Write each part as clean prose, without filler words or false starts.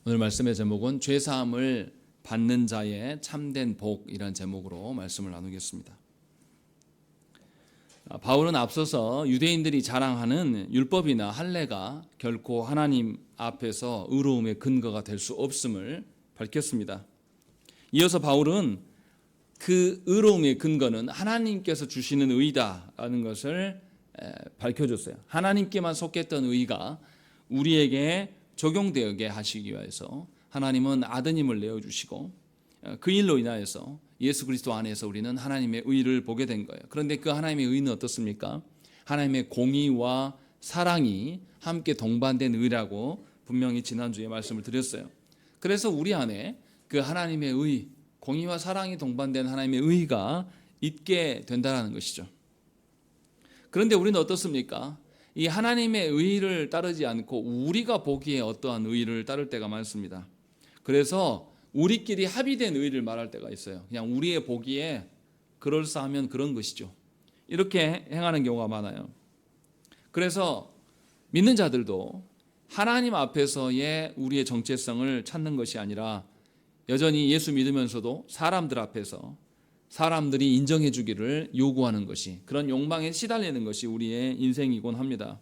오늘 말씀의 제목은 죄사함을 받는 자의 참된 복이라는 제목으로 말씀을 나누겠습니다. 바울은 앞서서 유대인들이 자랑하는 율법이나 할례가 결코 하나님 앞에서 의로움의 근거가 될 수 없음을 밝혔습니다. 이어서 바울은 그 의로움의 근거는 하나님께서 주시는 의다라는 것을 밝혀줬어요. 하나님께만 속했던 의가 우리에게 적용되게 하시기 위해서 하나님은 아드님을 내어주시고 그 일로 인하여서 예수 그리스도 안에서 우리는 하나님의 의를 보게 된 거예요. 그런데 그 하나님의 의는 어떻습니까? 하나님의 공의와 사랑이 함께 동반된 의라고 분명히 지난주에 말씀을 드렸어요. 그래서 우리 안에 그 하나님의 의, 공의와 사랑이 동반된 하나님의 의가 있게 된다는 것이죠. 그런데 우리는 어떻습니까? 이 하나님의 의를 따르지 않고 우리가 보기에 어떠한 의를 따를 때가 많습니다. 그래서 우리끼리 합의된 의를 말할 때가 있어요. 그냥 우리의 보기에 그럴싸하면 그런 것이죠. 이렇게 행하는 경우가 많아요. 그래서 믿는 자들도 하나님 앞에서의 우리의 정체성을 찾는 것이 아니라 여전히 예수 믿으면서도 사람들 앞에서 사람들이 인정해 주기를 요구하는 것이, 그런 욕망에 시달리는 것이 우리의 인생이곤 합니다.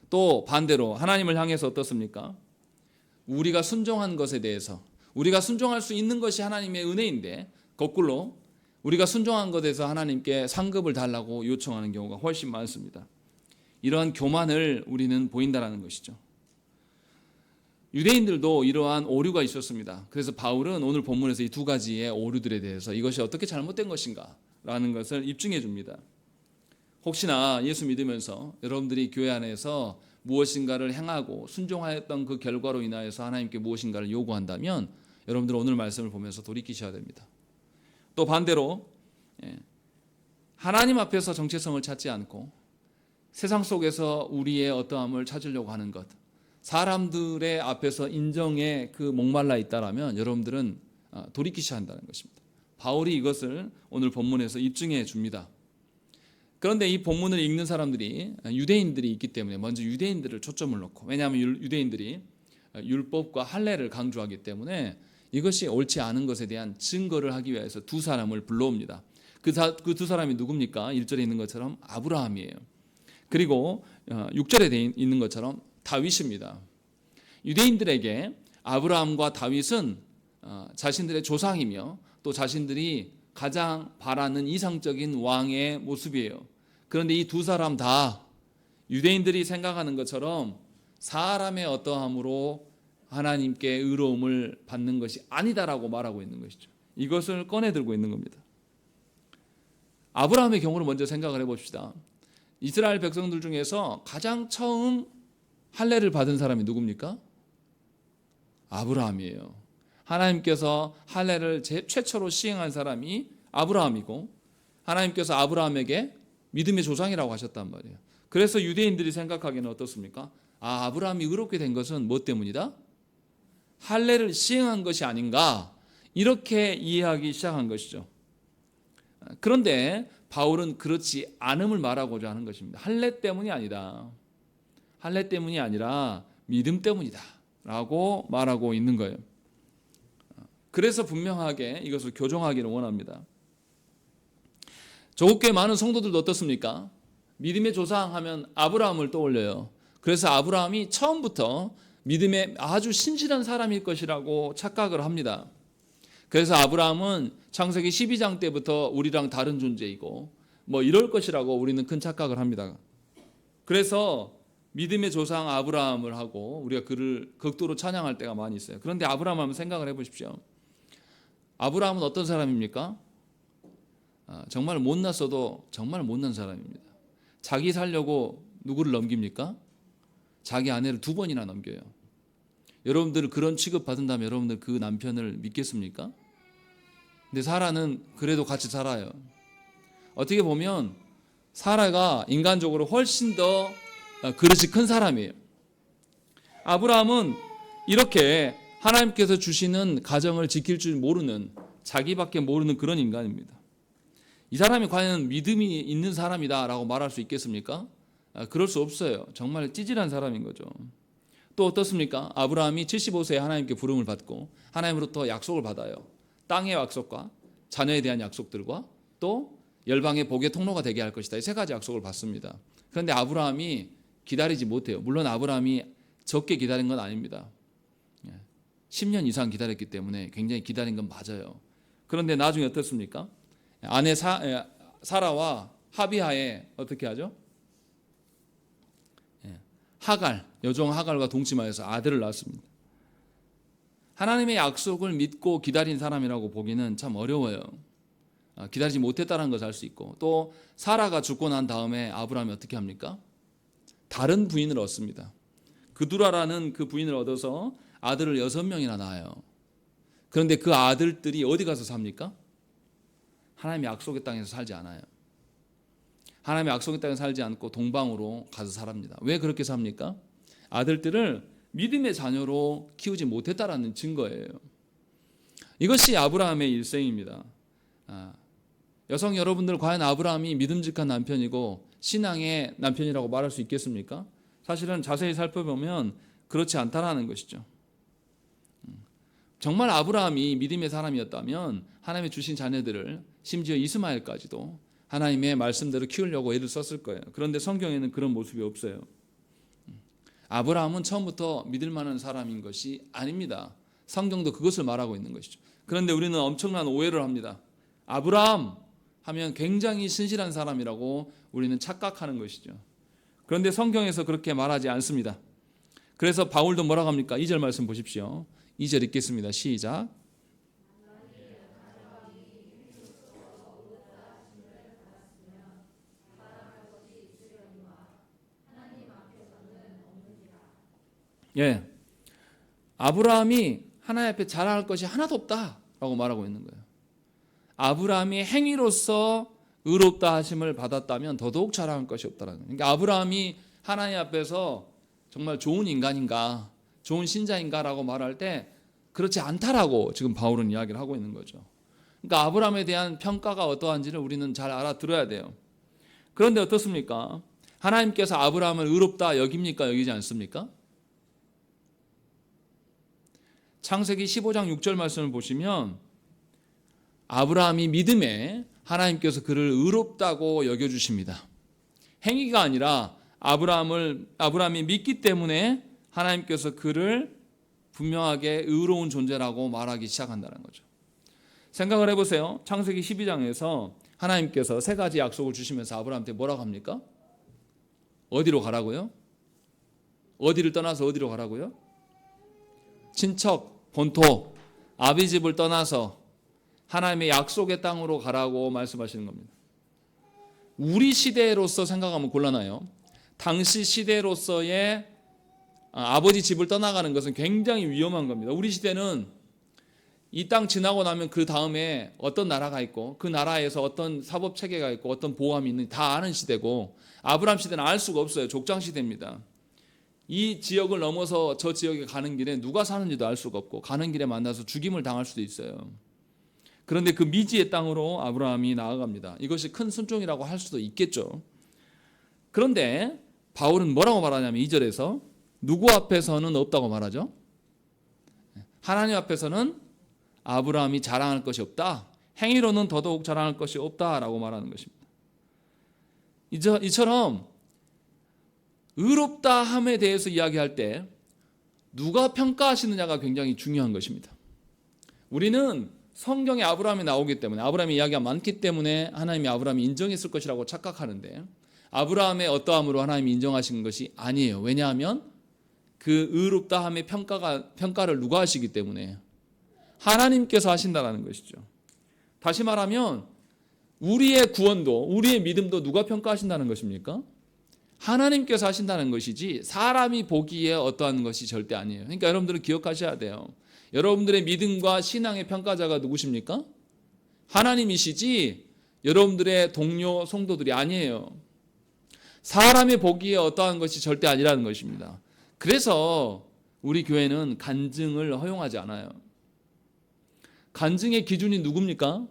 또 반대로 하나님을 향해서 어떻습니까? 우리가 순종한 것에 대해서, 우리가 순종할 수 있는 것이 하나님의 은혜인데 거꾸로 우리가 순종한 것에 대해서 하나님께 상급을 달라고 요청하는 경우가 훨씬 많습니다. 이러한 교만을 우리는 보인다는 것이죠. 유대인들도 이러한 오류가 있었습니다. 그래서 바울은 오늘 본문에서 이 두 가지의 오류들에 대해서 이것이 어떻게 잘못된 것인가 라는 것을 입증해 줍니다. 혹시나 예수 믿으면서 여러분들이 교회 안에서 무엇인가를 행하고 순종하였던 그 결과로 인하여서 하나님께 무엇인가를 요구한다면 여러분들은 오늘 말씀을 보면서 돌이키셔야 됩니다. 또 반대로 하나님 앞에서 정체성을 찾지 않고 세상 속에서 우리의 어떠함을 찾으려고 하는 것, 사람들의 앞에서 인정에 그 목말라 있다라면 여러분들은 돌이키셔야 한다는 것입니다. 바울이 이것을 오늘 본문에서 입증해 줍니다. 그런데 이 본문을 읽는 사람들이 유대인들이 있기 때문에 먼저 유대인들을 초점을 놓고, 왜냐하면 유대인들이 율법과 할례를 강조하기 때문에 이것이 옳지 않은 것에 대한 증거를 하기 위해서 두 사람을 불러옵니다. 그 두 사람이 누굽니까? 1절에 있는 것처럼 아브라함이에요. 그리고 6절에 있는 것처럼 다윗입니다. 유대인들에게 아브라함과 다윗은 자신들의 조상이며 또 자신들이 가장 바라는 이상적인 왕의 모습이에요. 그런데 이 두 사람 다 유대인들이 생각하는 것처럼 사람의 어떠함으로 하나님께 의로움을 받는 것이 아니다라고 말하고 있는 것이죠. 이것을 꺼내들고 있는 겁니다. 아브라함의 경우를 먼저 생각을 해봅시다. 이스라엘 백성들 중에서 가장 처음 할례를 받은 사람이 누굽니까? 아브라함이에요. 하나님께서 할례를 최초로 시행한 사람이 아브라함이고 하나님께서 아브라함에게 믿음의 조상이라고 하셨단 말이에요. 그래서 유대인들이 생각하기에는 어떻습니까? 아브라함이 의롭게 된 것은 뭐 때문이다? 할례를 시행한 것이 아닌가, 이렇게 이해하기 시작한 것이죠. 그런데 바울은 그렇지 않음을 말하고자 하는 것입니다. 할례 때문이 아니다. 할례 때문이 아니라 믿음 때문이다 라고 말하고 있는 거예요. 그래서 분명하게 이것을 교정하기를 원합니다. 조국 교회 많은 성도들도 어떻습니까? 믿음의 조상 하면 아브라함을 떠올려요. 그래서 아브라함이 처음부터 믿음의 아주 신실한 사람일 것이라고 착각을 합니다. 그래서 아브라함은 창세기 12장 때부터 우리랑 다른 존재이고 뭐 이럴 것이라고 우리는 큰 착각을 합니다. 그래서 믿음의 조상 아브라함을 하고 우리가 그를 극도로 찬양할 때가 많이 있어요. 그런데 아브라함 한번 생각을 해보십시오. 아브라함은 어떤 사람입니까? 정말 못났어도 정말 못난 사람입니다. 자기 살려고 누구를 넘깁니까? 자기 아내를 2번이나 넘겨요. 여러분들 그런 취급 받은다면 여러분들 그 남편을 믿겠습니까? 근데 사라는 그래도 같이 살아요. 어떻게 보면 사라가 인간적으로 훨씬 더 그릇이 큰 사람이에요. 아브라함은 이렇게 하나님께서 주시는 가정을 지킬 줄 모르는, 자기밖에 모르는 그런 인간입니다. 이 사람이 과연 믿음이 있는 사람이다 라고 말할 수 있겠습니까? 그럴 수 없어요. 정말 찌질한 사람인 거죠. 또 어떻습니까? 아브라함이 75세에 하나님께 부름을 받고 하나님으로부터 약속을 받아요. 땅의 약속과 자녀에 대한 약속들과 또 열방의 복의 통로가 되게 할 것이다. 이 세 가지 약속을 받습니다. 그런데 아브라함이 기다리지 못해요. 물론 아브라함이 적게 기다린 건 아닙니다. 10년 이상 기다렸기 때문에 굉장히 기다린 건 맞아요. 그런데 나중에 어떻습니까? 아내 사라와 합의하에 어떻게 하죠? 하갈, 여종 하갈과 동침하여서 아들을 낳았습니다. 하나님의 약속을 믿고 기다린 사람이라고 보기는 참 어려워요. 기다리지 못했다는 것을 알 수 있고, 또 사라가 죽고 난 다음에 아브라함이 어떻게 합니까? 다른 부인을 얻습니다. 그두라라는 그 부인을 얻어서 아들을 6명이나 낳아요. 그런데 그 아들들이 어디 가서 삽니까? 하나님의 약속의 땅에서 살지 않아요. 하나님의 약속의 땅에 살지 않고 동방으로 가서 살합니다. 왜 그렇게 삽니까? 아들들을 믿음의 자녀로 키우지 못했다라는 증거예요. 이것이 아브라함의 일생입니다. 여성 여러분들, 과연 아브라함이 믿음직한 남편이고 신앙의 남편이라고 말할 수 있겠습니까? 사실은 자세히 살펴보면 그렇지 않다라는 것이죠. 정말 아브라함이 믿음의 사람이었다면 하나님이 주신 자녀들을, 심지어 이스마엘까지도 하나님의 말씀대로 키우려고 애를 썼을 거예요. 그런데 성경에는 그런 모습이 없어요. 아브라함은 처음부터 믿을 만한 사람인 것이 아닙니다. 성경도 그것을 말하고 있는 것이죠. 그런데 우리는 엄청난 오해를 합니다. 아브라함 하면 굉장히 신실한 사람이라고 우리는 착각하는 것이죠. 그런데 성경에서 그렇게 말하지 않습니다. 그래서 바울도 뭐라고 합니까? 2절 말씀 보십시오. 2절 읽겠습니다. 시작. 예, 아브라함이 하나님 앞에 자랑할 것이 하나도 없다라고 말하고 있는 거예요. 아브라함이 행위로서 의롭다 하심을 받았다면 더더욱 자랑할 것이 없다라는 거예요. 그러니까 아브라함이 하나님 앞에서 정말 좋은 인간인가, 좋은 신자인가라고 말할 때 그렇지 않다라고 지금 바울은 이야기를 하고 있는 거죠. 그러니까 아브라함에 대한 평가가 어떠한지를 우리는 잘 알아들어야 돼요. 그런데 어떻습니까? 하나님께서 아브라함을 의롭다 여깁니까? 여기지 않습니까? 창세기 15장 6절 말씀을 보시면 아브라함이 믿음에 하나님께서 그를 의롭다고 여겨주십니다. 행위가 아니라 아브라함이 믿기 때문에 하나님께서 그를 분명하게 의로운 존재라고 말하기 시작한다는 거죠. 생각을 해보세요. 창세기 12장에서 하나님께서 세 가지 약속을 주시면서 아브라함한테 뭐라고 합니까? 어디로 가라고요? 어디를 떠나서 어디로 가라고요? 친척, 본토, 아비 집을 떠나서 하나님의 약속의 땅으로 가라고 말씀하시는 겁니다. 우리 시대로서 생각하면 곤란해요. 당시 시대로서의 아버지 집을 떠나가는 것은 굉장히 위험한 겁니다. 우리 시대는 이 땅 지나고 나면 그 다음에 어떤 나라가 있고 그 나라에서 어떤 사법 체계가 있고 어떤 보험이 있는지 다 아는 시대고, 아브라함 시대는 알 수가 없어요. 족장 시대입니다. 이 지역을 넘어서 저 지역에 가는 길에 누가 사는지도 알 수가 없고 가는 길에 만나서 죽임을 당할 수도 있어요. 그런데 그 미지의 땅으로 아브라함이 나아갑니다. 이것이 큰 순종이라고 할 수도 있겠죠. 그런데 바울은 뭐라고 말하냐면 2절에서 누구 앞에서는 없다고 말하죠? 하나님 앞에서는 아브라함이 자랑할 것이 없다. 행위로는 더더욱 자랑할 것이 없다라고 말하는 것입니다. 이처럼 의롭다 함에 대해서 이야기할 때 누가 평가하시느냐가 굉장히 중요한 것입니다. 우리는 성경에 아브라함이 나오기 때문에, 아브라함의 이야기가 많기 때문에 하나님이 아브라함이 인정했을 것이라고 착각하는데, 아브라함의 어떠함으로 하나님이 인정하신 것이 아니에요. 왜냐하면 그 의롭다 함의 평가를 누가 하시기 때문에 하나님께서 하신다는 것이죠. 다시 말하면 우리의 구원도, 우리의 믿음도 누가 평가하신다는 것입니까? 하나님께서 하신다는 것이지 사람이 보기에 어떠한 것이 절대 아니에요. 그러니까 여러분들은 기억하셔야 돼요. 여러분들의 믿음과 신앙의 평가자가 누구십니까? 하나님이시지 여러분들의 동료 성도들이 아니에요. 사람이 보기에 어떠한 것이 절대 아니라는 것입니다. 그래서 우리 교회는 간증을 허용하지 않아요. 간증의 기준이 누굽니까?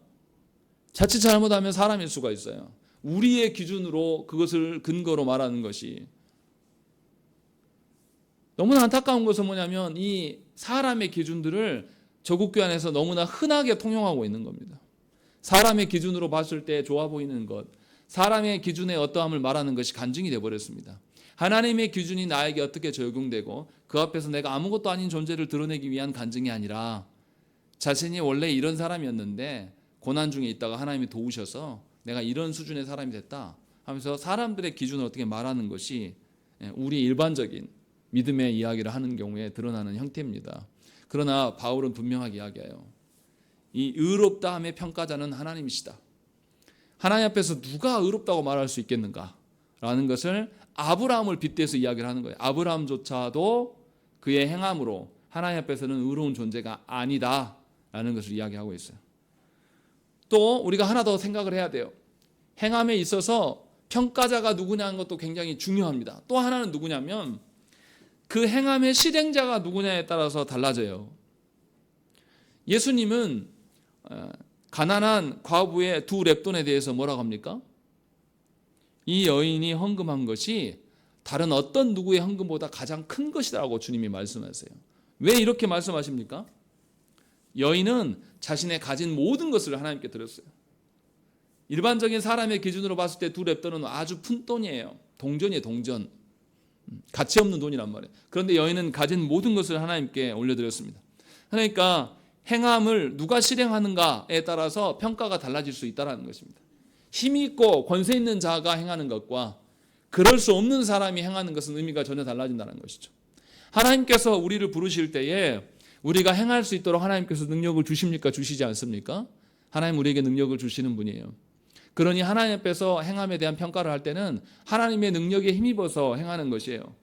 자칫 잘못하면 사람일 수가 있어요. 우리의 기준으로 그것을 근거로 말하는 것이 너무나 안타까운 것은 뭐냐면 이 사람의 기준들을 저국교 안에서 너무나 흔하게 통용하고 있는 겁니다. 사람의 기준으로 봤을 때 좋아 보이는 것, 사람의 기준에 어떠함을 말하는 것이 간증이 되어버렸습니다. 하나님의 기준이 나에게 어떻게 적용되고 그 앞에서 내가 아무것도 아닌 존재를 드러내기 위한 간증이 아니라 자신이 원래 이런 사람이었는데 고난 중에 있다가 하나님이 도우셔서 내가 이런 수준의 사람이 됐다 하면서 사람들의 기준을 어떻게 말하는 것이 우리 일반적인 믿음의 이야기를 하는 경우에 드러나는 형태입니다. 그러나 바울은 분명하게 이야기해요. 이 의롭다함의 평가자는 하나님이시다. 하나님 앞에서 누가 의롭다고 말할 수 있겠는가? 라는 것을 아브라함을 빗대서 이야기를 하는 거예요. 아브라함조차도 그의 행함으로 하나님 앞에서는 의로운 존재가 아니다 라는 것을 이야기하고 있어요. 또 우리가 하나 더 생각을 해야 돼요. 행함에 있어서 평가자가 누구냐는 것도 굉장히 중요합니다. 또 하나는 누구냐면 그 행함의 실행자가 누구냐에 따라서 달라져요. 예수님은 가난한 과부의 두 렙돈에 대해서 뭐라고 합니까? 이 여인이 헌금한 것이 다른 어떤 누구의 헌금보다 가장 큰 것이라고 주님이 말씀하세요. 왜 이렇게 말씀하십니까? 여인은 자신의 가진 모든 것을 하나님께 드렸어요. 일반적인 사람의 기준으로 봤을 때 두 렙돈은 아주 푼돈이에요. 동전이에요, 동전. 가치 없는 돈이란 말이에요. 그런데 여인은 가진 모든 것을 하나님께 올려드렸습니다. 그러니까 행함을 누가 실행하는가에 따라서 평가가 달라질 수 있다는 것입니다. 힘이 있고 권세 있는 자가 행하는 것과 그럴 수 없는 사람이 행하는 것은 의미가 전혀 달라진다는 것이죠. 하나님께서 우리를 부르실 때에 우리가 행할 수 있도록 하나님께서 능력을 주십니까? 주시지 않습니까? 하나님 우리에게 능력을 주시는 분이에요. 그러니 하나님 앞에서 행함에 대한 평가를 할 때는 하나님의 능력에 힘입어서 행하는 것이에요.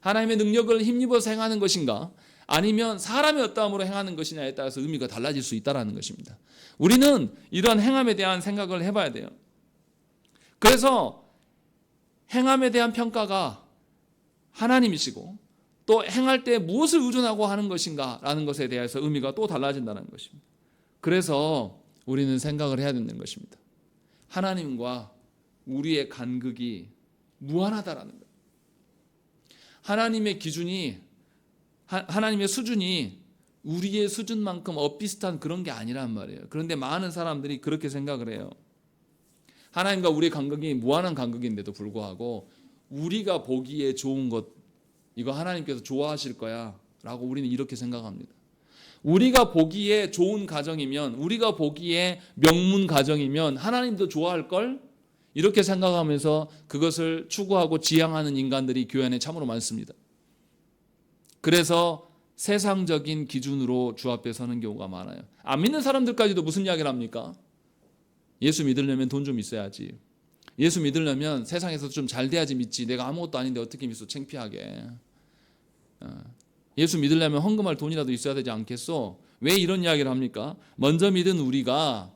하나님의 능력을 힘입어서 행하는 것인가? 아니면 사람의 어떠함으로 행하는 것이냐에 따라서 의미가 달라질 수 있다는 것입니다. 우리는 이런 행함에 대한 생각을 해봐야 돼요. 그래서 행함에 대한 평가가 하나님이시고 또 행할 때 무엇을 의존하고 하는 것인가라는 것에 대해서 의미가 또 달라진다는 것입니다. 그래서 우리는 생각을 해야 되는 것입니다. 하나님과 우리의 간극이 무한하다라는 거예요. 하나님의 기준이 하나님의 수준이 우리의 수준만큼 엇비슷한 그런 게 아니란 말이에요. 그런데 많은 사람들이 그렇게 생각을 해요. 하나님과 우리의 간극이 무한한 간극인데도 불구하고 우리가 보기에 좋은 것 이거 하나님께서 좋아하실 거야 라고 우리는 이렇게 생각합니다. 우리가 보기에 좋은 가정이면 우리가 보기에 명문 가정이면 하나님도 좋아할걸? 이렇게 생각하면서 그것을 추구하고 지향하는 인간들이 교회 안에 참으로 많습니다. 그래서 세상적인 기준으로 주 앞에 서는 경우가 많아요. 안 믿는 사람들까지도 무슨 이야기를 합니까? 예수 믿으려면 돈 좀 있어야지. 예수 믿으려면 세상에서 좀 잘 돼야지 믿지. 내가 아무것도 아닌데 어떻게 믿어 창피하게. 예수 믿으려면 헌금할 돈이라도 있어야 되지 않겠소? 왜 이런 이야기를 합니까? 먼저 믿은 우리가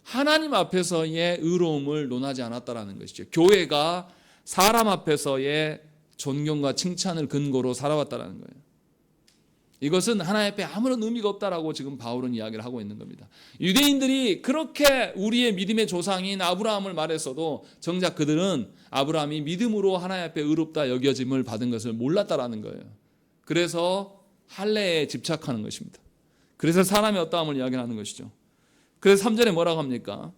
하나님 앞에서의 의로움을 논하지 않았다라는 것이죠. 교회가 사람 앞에서의 존경과 칭찬을 근거로 살아왔다는 거예요. 이것은 하나님 앞에 아무런 의미가 없다라고 지금 바울은 이야기를 하고 있는 겁니다. 유대인들이 그렇게 우리의 믿음의 조상인 아브라함을 말했어도 정작 그들은 아브라함이 믿음으로 하나님 앞에 의롭다 여겨짐을 받은 것을 몰랐다라는 거예요. 그래서 할례에 집착하는 것입니다. 그래서 사람의 어떠함을 이야기하는 것이죠. 그래서 3절에 뭐라고 합니까?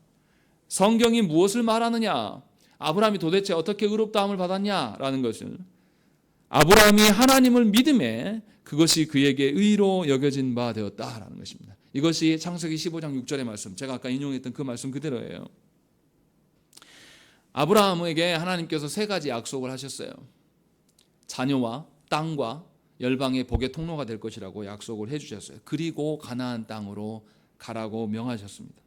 성경이 무엇을 말하느냐? 아브라함이 도대체 어떻게 의롭다함을 받았냐라는 것을 아브라함이 하나님을 믿음에 그것이 그에게 의로 여겨진 바 되었다라는 것입니다. 이것이 창세기 15장 6절의 말씀, 제가 아까 인용했던 그 말씀 그대로예요. 아브라함에게 하나님께서 세 가지 약속을 하셨어요. 자녀와 땅과 열방의 복의 통로가 될 것이라고 약속을 해주셨어요. 그리고 가나안 땅으로 가라고 명하셨습니다.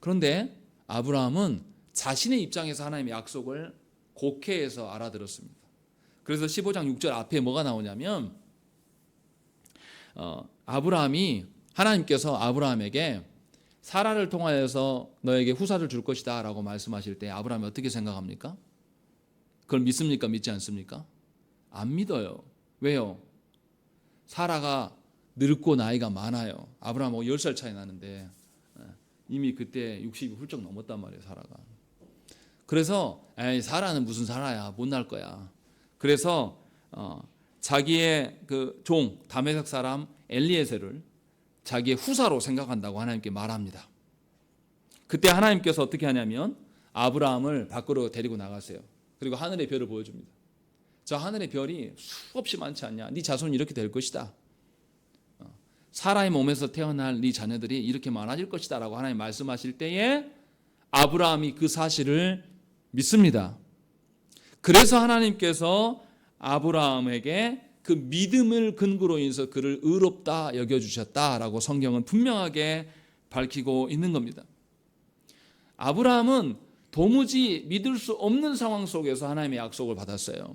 그런데 아브라함은 자신의 입장에서 하나님의 약속을 곡해해서 알아들었습니다. 그래서 15장 6절 앞에 뭐가 나오냐면 아브라함이 하나님께서 아브라함에게 사라를 통하여서 너에게 후사를 줄 것이다 라고 말씀하실 때 아브라함이 어떻게 생각합니까? 그걸 믿습니까? 믿지 않습니까? 안 믿어요. 왜요? 사라가 늙고 나이가 많아요. 아브라함하고 10살 차이 나는데 이미 그때 60이 훌쩍 넘었단 말이에요. 사라가. 그래서 사라는 무슨 사라야, 못 날 거야. 그래서 자기의 그 종 다메섹 사람 엘리에셀을 자기의 후사로 생각한다고 하나님께 말합니다. 그때 하나님께서 어떻게 하냐면 아브라함을 밖으로 데리고 나가세요. 그리고 하늘의 별을 보여줍니다. 저 하늘의 별이 수없이 많지 않냐? 네 자손이 이렇게 될 것이다. 사라의 몸에서 태어날 네 자녀들이 이렇게 많아질 것이다 라고 하나님 말씀하실 때에 아브라함이 그 사실을 믿습니다. 그래서 하나님께서 아브라함에게 그 믿음을 근거로 인해서 그를 의롭다 여겨주셨다라고 성경은 분명하게 밝히고 있는 겁니다. 아브라함은 도무지 믿을 수 없는 상황 속에서 하나님의 약속을 받았어요.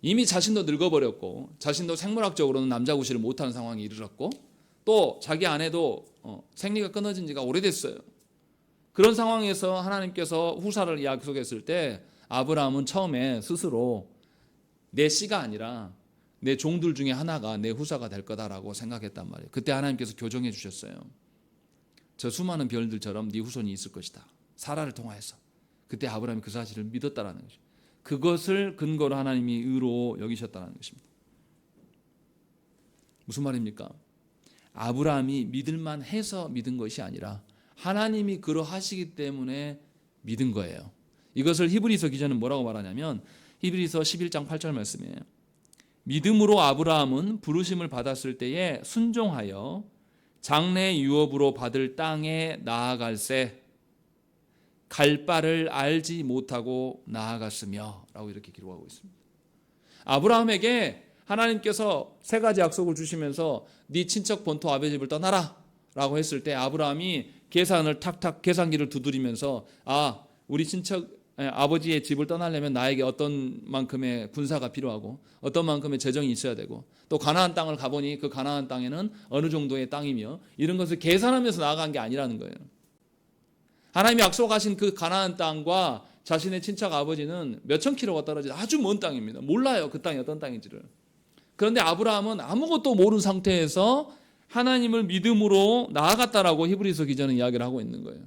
이미 자신도 늙어버렸고 자신도 생물학적으로는 남자 구실을 못하는 상황에 이르렀고 또 자기 아내도 생리가 끊어진 지가 오래됐어요. 그런 상황에서 하나님께서 후사를 약속했을 때 아브라함은 처음에 스스로 내 씨가 아니라 내 종들 중에 하나가 내 후사가 될 거다라고 생각했단 말이에요. 그때 하나님께서 교정해 주셨어요. 저 수많은 별들처럼 네 후손이 있을 것이다. 사라를 통하여서. 그때 아브라함이 그 사실을 믿었다라는 거죠. 그것을 근거로 하나님이 의로 여기셨다는 것입니다. 무슨 말입니까? 아브라함이 믿을만 해서 믿은 것이 아니라 하나님이 그러하시기 때문에 믿은 거예요. 이것을 히브리서 기자는 뭐라고 말하냐면 히브리서 11장 8절 말씀이에요. 믿음으로 아브라함은 부르심을 받았을 때에 순종하여 장래 유업으로 받을 땅에 나아갈새 갈 바를 알지 못하고 나아갔으며 라고 이렇게 기록하고 있습니다. 아브라함에게 하나님께서 세 가지 약속을 주시면서 네 친척 본토 아베 집을 떠나라 라고 했을 때 아브라함이 계산을 탁탁 계산기를 두드리면서 우리 친척 아버지의 집을 떠나려면 나에게 어떤 만큼의 군사가 필요하고 어떤 만큼의 재정이 있어야 되고 또 가나안 땅을 가보니 그 가나안 땅에는 어느 정도의 땅이며 이런 것을 계산하면서 나아간 게 아니라는 거예요. 하나님이 약속하신 그 가나안 땅과 자신의 친척 아버지는 몇천 킬로가 떨어진 아주 먼 땅입니다. 몰라요. 그 땅이 어떤 땅인지를. 그런데 아브라함은 아무것도 모르는 상태에서 하나님을 믿음으로 나아갔다라고 히브리서 기자는 이야기를 하고 있는 거예요.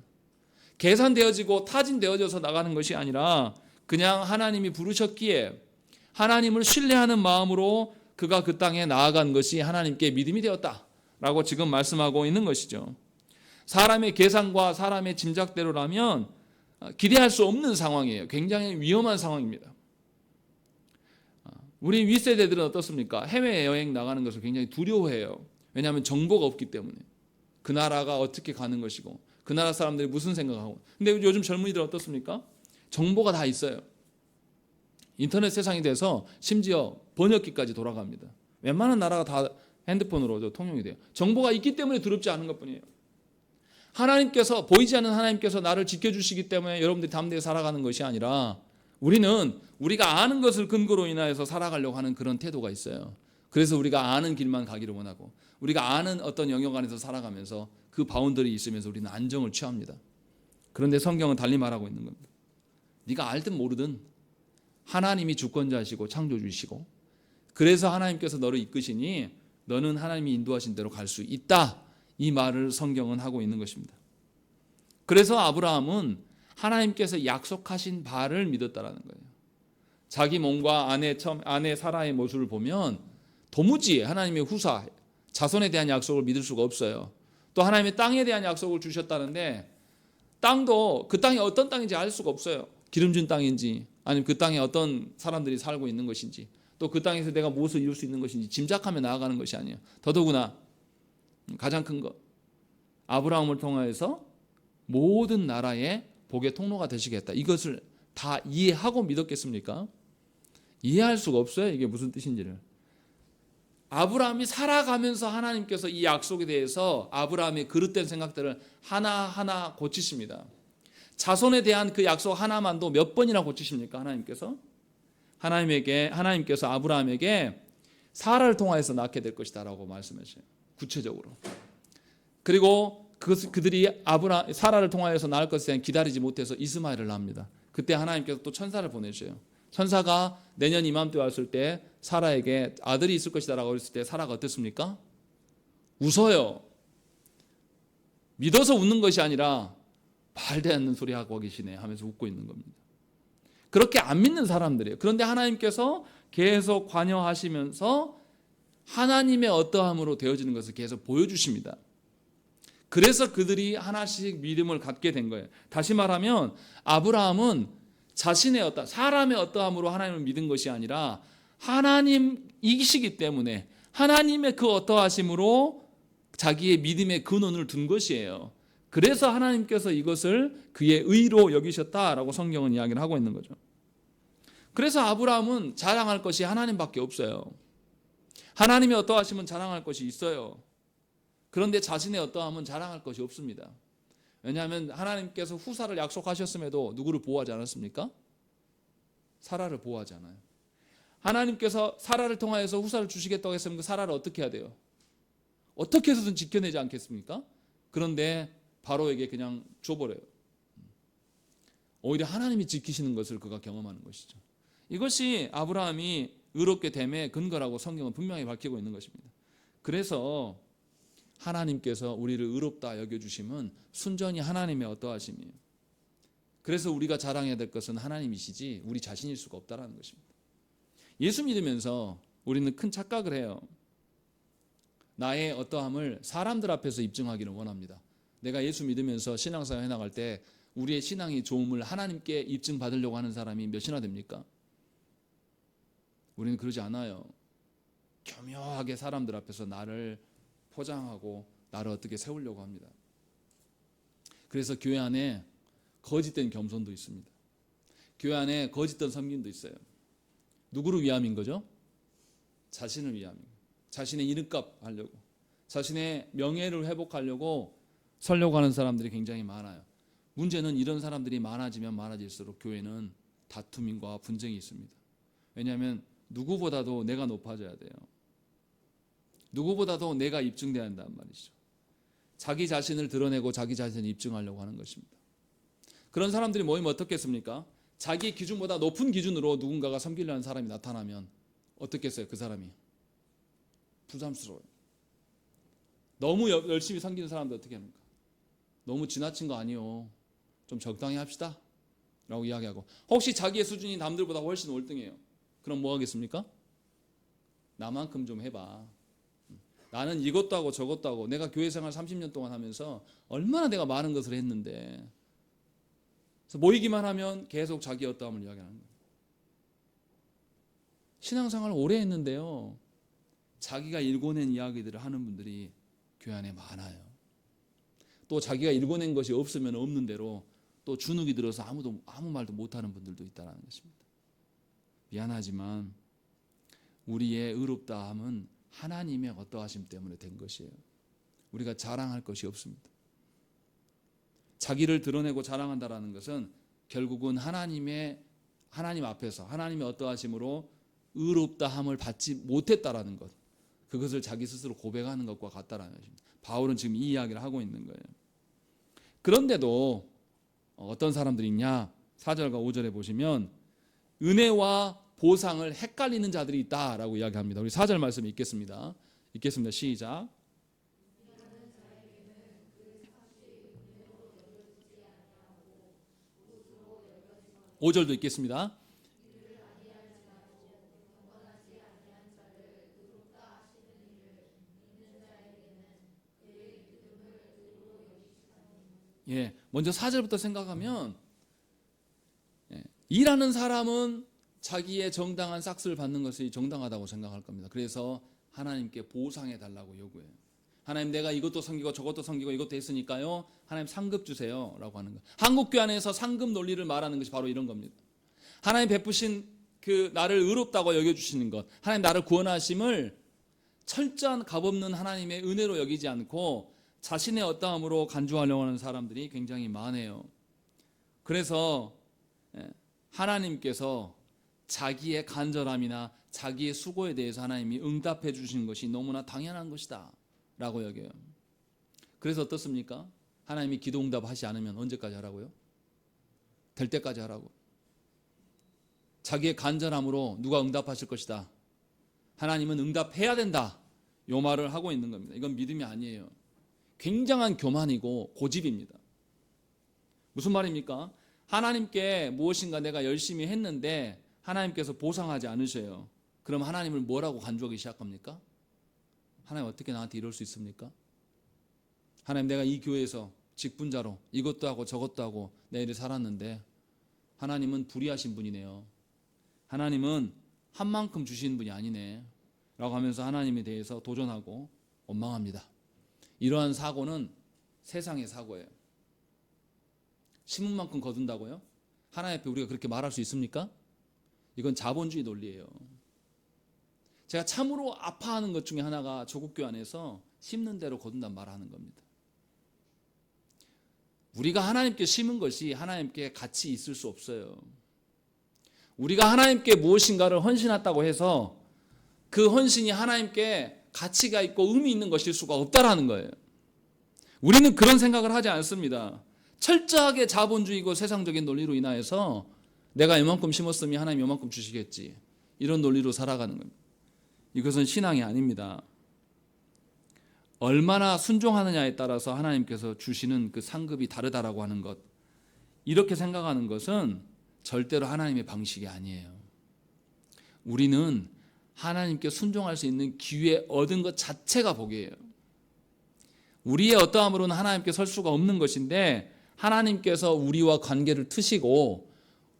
계산되어지고 타진되어져서 나가는 것이 아니라 그냥 하나님이 부르셨기에 하나님을 신뢰하는 마음으로 그가 그 땅에 나아간 것이 하나님께 믿음이 되었다라고 지금 말씀하고 있는 것이죠. 사람의 계산과 사람의 짐작대로라면 기대할 수 없는 상황이에요. 굉장히 위험한 상황입니다. 우리 윗세대들은 어떻습니까? 해외여행 나가는 것을 굉장히 두려워해요. 왜냐하면 정보가 없기 때문에. 그 나라가 어떻게 가는 것이고 그 나라 사람들이 무슨 생각하고. 근데 요즘 젊은이들 어떻습니까? 정보가 다 있어요. 인터넷 세상이 돼서 심지어 번역기까지 돌아갑니다. 웬만한 나라가 다 핸드폰으로 통용이 돼요. 정보가 있기 때문에 두렵지 않은 것뿐이에요. 하나님께서 보이지 않는 하나님께서 나를 지켜주시기 때문에 여러분들이 담대히 살아가는 것이 아니라 우리는 우리가 아는 것을 근거로 인하여서 살아가려고 하는 그런 태도가 있어요. 그래서 우리가 아는 길만 가기를 원하고 우리가 아는 어떤 영역 안에서 살아가면서 그 바운더리 있으면서 우리는 안정을 취합니다. 그런데 성경은 달리 말하고 있는 겁니다. 네가 알든 모르든 하나님이 주권자시고 창조주시고 그래서 하나님께서 너를 이끄시니 너는 하나님이 인도하신 대로 갈 수 있다. 이 말을 성경은 하고 있는 것입니다. 그래서 아브라함은 하나님께서 약속하신 바를 믿었다라는 거예요. 자기 몸과 아내 사라의 모습을 보면 도무지 하나님의 후사, 자손에 대한 약속을 믿을 수가 없어요. 또 하나님의 땅에 대한 약속을 주셨다는데 땅도 그 땅이 어떤 땅인지 알 수가 없어요. 기름진 땅인지 아니면 그 땅에 어떤 사람들이 살고 있는 것인지 또 그 땅에서 내가 무엇을 이룰 수 있는 것인지 짐작하며 나아가는 것이 아니에요. 더더구나 가장 큰 것, 아브라함을 통하여서 모든 나라의 복의 통로가 되시겠다. 이것을 다 이해하고 믿었겠습니까? 이해할 수가 없어요. 이게 무슨 뜻인지를. 아브라함이 살아가면서 하나님께서 이 약속에 대해서 아브라함의 그릇된 생각들을 하나하나 고치십니다. 자손에 대한 그 약속 하나만도 몇 번이나 고치십니까? 하나님께서 아브라함에게 사라를 통하여서 낳게 될 것이다 라고 말씀하셔요. 구체적으로. 그리고 그들이 사라를 통하여서 낳을 것에 대한 기다리지 못해서 이스마엘을 낳습니다. 그때 하나님께서 또 천사를 보내주셔요. 천사가 내년 이맘때 왔을 때 사라에게 아들이 있을 것이다 라고 했을 때 사라가 어땠습니까? 웃어요. 믿어서 웃는 것이 아니라 말도 않는 소리 하고 계시네 하면서 웃고 있는 겁니다. 그렇게 안 믿는 사람들이에요. 그런데 하나님께서 계속 관여하시면서 하나님의 어떠함으로 되어지는 것을 계속 보여주십니다. 그래서 그들이 하나씩 믿음을 갖게 된 거예요. 다시 말하면 아브라함은 자신의 사람의 어떠함으로 하나님을 믿은 것이 아니라 하나님이시기 때문에 하나님의 그 어떠하심으로 자기의 믿음의 근원을 둔 것이에요. 그래서 하나님께서 이것을 그의 의로 여기셨다라고 성경은 이야기를 하고 있는 거죠. 그래서 아브라함은 자랑할 것이 하나님밖에 없어요. 하나님의 어떠하심은 자랑할 것이 있어요. 그런데 자신의 어떠함은 자랑할 것이 없습니다. 왜냐하면 하나님께서 후사를 약속하셨음에도 누구를 보호하지 않았습니까? 사라를 보호하지 않아요. 하나님께서 사라를 통하여서 후사를 주시겠다고 했으면 그 사라를 어떻게 해야 돼요? 어떻게 해서든 지켜내지 않겠습니까? 그런데 바로에게 그냥 줘버려요. 오히려 하나님이 지키시는 것을 그가 경험하는 것이죠. 이것이 아브라함이 의롭게 됨의 근거라고 성경은 분명히 밝히고 있는 것입니다. 그래서 하나님께서 우리를 의롭다 여겨주심은 순전히 하나님의 어떠하심이에요. 그래서 우리가 자랑해야 될 것은 하나님이시지 우리 자신일 수가 없다는 것입니다. 예수 믿으면서 우리는 큰 착각을 해요. 나의 어떠함을 사람들 앞에서 입증하기를 원합니다. 내가 예수 믿으면서 신앙생활 해나갈 때 우리의 신앙이 좋음을 하나님께 입증받으려고 하는 사람이 몇이나 됩니까? 우리는 그러지 않아요. 교묘하게 사람들 앞에서 나를 포장하고 나를 어떻게 세우려고 합니다. 그래서 교회 안에 거짓된 겸손도 있습니다. 교회 안에 거짓된 섬김도 있어요. 누구를 위함인 거죠? 자신을 위함인 거예요. 자신의 이름값 하려고, 자신의 명예를 회복하려고 서려고 하는 사람들이 굉장히 많아요. 문제는 이런 사람들이 많아지면 많아질수록 교회는 다툼과 분쟁이 있습니다. 왜냐하면 누구보다도 내가 높아져야 돼요. 누구보다도 내가 입증돼야 한다는 말이죠. 자기 자신을 드러내고 자기 자신을 입증하려고 하는 것입니다. 그런 사람들이 모이면 어떻겠습니까? 자기 기준보다 높은 기준으로 누군가가 섬기려는 사람이 나타나면 어떻겠어요? 그 사람이 부담스러워요. 너무 열심히 섬기는 사람들 어떻게 합니까? 너무 지나친 거 아니요, 좀 적당히 합시다 라고 이야기하고, 혹시 자기의 수준이 남들보다 훨씬 월등해요. 그럼 뭐 하겠습니까? 나만큼 좀 해봐. 나는 이것도 하고 저것도 하고, 내가 교회 생활 30년 동안 하면서 얼마나 내가 많은 것을 했는데. 그래서 모이기만 하면 계속 자기 어떠함을 이야기하는 거예요. 신앙생활 오래 했는데요, 자기가 일궈낸 이야기들을 하는 분들이 교회 안에 많아요. 또 자기가 일궈낸 것이 없으면 없는 대로 또 주눅이 들어서 아무 말도 못하는 분들도 있다는 것입니다. 미안하지만 우리의 의롭다함은 하나님의 어떠하심 때문에 된 것이에요. 우리가 자랑할 것이 없습니다. 자기를 드러내고 자랑한다라는 것은 결국은 하나님 앞에서 하나님의 어떠하심으로 의롭다함을 받지 못했다라는 것, 그것을 자기 스스로 고백하는 것과 같다라는 것입니다. 바울은 지금 이 이야기를 하고 있는 거예요. 그런데도 어떤 사람들이 있냐? 4절과 5절에 보시면 은혜와 보상을 헷갈리는 자들이 있다라고 이야기합니다. 우리 4절 말씀 읽겠습니다. 시작. 5절도 읽겠습니다. 먼저 4절부터 생각하면, 일하는 사람은 자기의 정당한 싹스를 받는 것이 정당하다고 생각할 겁니다. 그래서 하나님께 보상해 달라고 요구해요. 하나님, 내가 이것도 섬기고 저것도 섬기고 이것도 했으니까요, 하나님 상급 주세요 라고 하는 거예요. 한국교회 안에서 상급 논리를 말하는 것이 바로 이런 겁니다. 하나님 베푸신 그 나를 의롭다고 여겨주시는 것, 하나님 나를 구원하심을 철저한 값없는 하나님의 은혜로 여기지 않고 자신의 어떠함으로 간주하려고 하는 사람들이 굉장히 많아요. 그래서 하나님께서 자기의 간절함이나 자기의 수고에 대해서 하나님이 응답해 주시는 것이 너무나 당연한 것이다 라고 여겨요. 그래서 어떻습니까? 하나님이 기도 응답하지 않으면 언제까지 하라고요? 될 때까지 하라고. 자기의 간절함으로 누가 응답하실 것이다, 하나님은 응답해야 된다, 이 말을 하고 있는 겁니다. 이건 믿음이 아니에요. 굉장한 교만이고 고집입니다. 무슨 말입니까? 하나님께 무엇인가 내가 열심히 했는데 하나님께서 보상하지 않으셔요. 그럼 하나님을 뭐라고 간주하기 시작합니까? 하나님 어떻게 나한테 이럴 수 있습니까? 하나님, 내가 이 교회에서 직분자로 이것도 하고 저것도 하고 내 일을 살았는데 하나님은 불의하신 분이네요. 하나님은 한 만큼 주시는 분이 아니네 라고 하면서 하나님에 대해서 도전하고 원망합니다. 이러한 사고는 세상의 사고예요. 심은 만큼 거둔다고요? 하나님 앞에 우리가 그렇게 말할 수 있습니까? 이건 자본주의 논리예요. 제가 참으로 아파하는 것 중에 하나가 조국교회 안에서 심는 대로 거둔단 말을 하는 겁니다. 우리가 하나님께 심은 것이 하나님께 같이 있을 수 없어요. 우리가 하나님께 무엇인가를 헌신했다고 해서 그 헌신이 하나님께 가치가 있고 의미 있는 것일 수가 없다라는 거예요. 우리는 그런 생각을 하지 않습니다. 철저하게 자본주의고 세상적인 논리로 인하여서 내가 이만큼 심었으면 하나님 이만큼 주시겠지, 이런 논리로 살아가는 겁니다. 이것은 신앙이 아닙니다. 얼마나 순종하느냐에 따라서 하나님께서 주시는 그 상급이 다르다라고 하는 것, 이렇게 생각하는 것은 절대로 하나님의 방식이 아니에요. 우리는 하나님께 순종할 수 있는 기회 얻은 것 자체가 복이에요. 우리의 어떠함으로는 하나님께 설 수가 없는 것인데 하나님께서 우리와 관계를 트시고